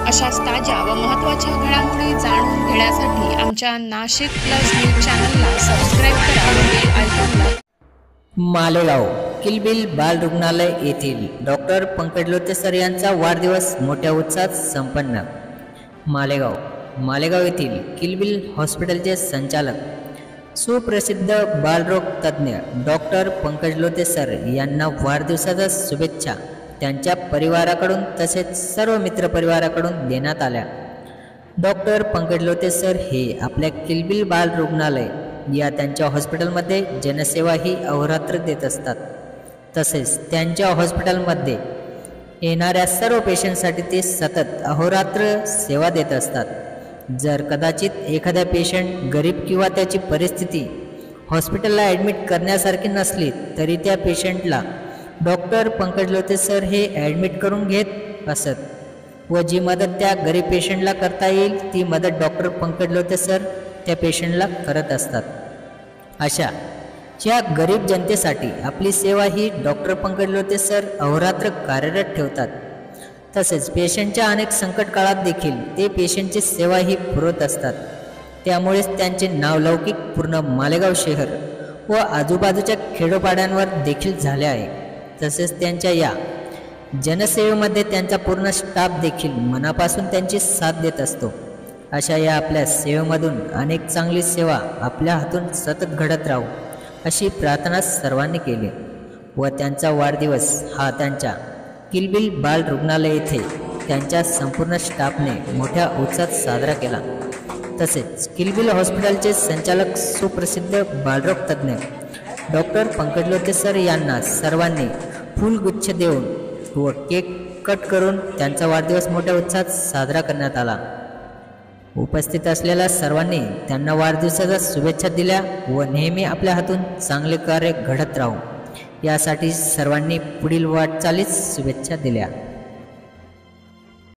अशाच ताज्या व महत्त्वाच्या घडामोडी जाणून घेण्यासाठी आमच्या नाशिक प्लस न्यूज चॅनलला सबस्क्राईब करा व बेल आयकॉनला. मालेगाव किलबिल बाल रुग्णालय येथील डॉक्टर पंकज लोते सर यांचा वाढदिवस मोठ्या उत्साहात संपन्न. मालेगाव येथील किलबिल हॉस्पिटलचे संचालक सुप्रसिद्ध बालरोग तज्ज्ञ डॉक्टर पंकज लोते सर यांना वाढदिवसाच्या शुभेच्छा त्यांच्या परिवाराकडून तसेच सर्व मित्रपरिवाराकडून देण्यात आल्या. डॉक्टर पंकज लोते सर हे आपल्या किलबिल बाल रुग्णालय या त्यांच्या हॉस्पिटलमध्ये जनसेवा ही अहोरात्र देत असतात. तसेच त्यांच्या हॉस्पिटलमध्ये येणाऱ्या सर्व पेशंटसाठी ते सतत अहोरात्र सेवा देत असतात. जर कदाचित एखादा पेशंट गरीब किंवा त्याची परिस्थिती हॉस्पिटलला ॲडमिट करण्यासारखी नसली तरी त्या पेशंटला डॉक्टर पंकज लोते सर हे ॲडमिट करून घेत असत व जी मदत त्या गरीब पेशंटला करता येईल ती मदत डॉक्टर पंकज लोते सर त्या पेशंटला करत असतात. अशा ज्या गरीब जनतेसाठी आपली सेवा ही डॉक्टर पंकज लोते सर अहोरात्र कार्यरत ठेवतात. तसेच पेशंटच्या अनेक संकट काळात देखील ते पेशंटची सेवा ही पुरवत असतात. त्यामुळेच त्यांचे नावलौकिक पूर्ण मालेगाव शहर व आजूबाजूच्या खेडोपाड्यांवर देखील झाले आहे. तसेच त्यांच्या या जनसेवेमध्ये त्यांचा पूर्ण स्टाफ देखील मनापासून त्यांची साथ देत असतो. अशा या आपल्या सेवेमधून अनेक चांगली सेवा आपल्या हातून सतत घडत राहू अशी प्रार्थना सर्वांनी केली व त्यांचा वाढदिवस हा त्यांच्या किलबिल बाल रुग्णालय येथे त्यांच्या संपूर्ण स्टाफने मोठ्या उत्साहात साजरा केला. तसेच किलबिल हॉस्पिटलचे संचालक सुप्रसिद्ध बालरोग तज्ज्ञ डॉक्टर पंकज लोते सर यांना सर्वांनी फुलगुच्छ देऊन व केक कट करून त्यांचा वाढदिवस मोठ्या उत्साहात साजरा करण्यात आला. उपस्थित असलेल्या सर्वांनी त्यांना वाढदिवसाच्या शुभेच्छा दिल्या व नेहमी आपल्या हातून चांगले कार्य घडत राहू यासाठी सर्वांनी पुढील वाटचालीस शुभेच्छा दिल्या.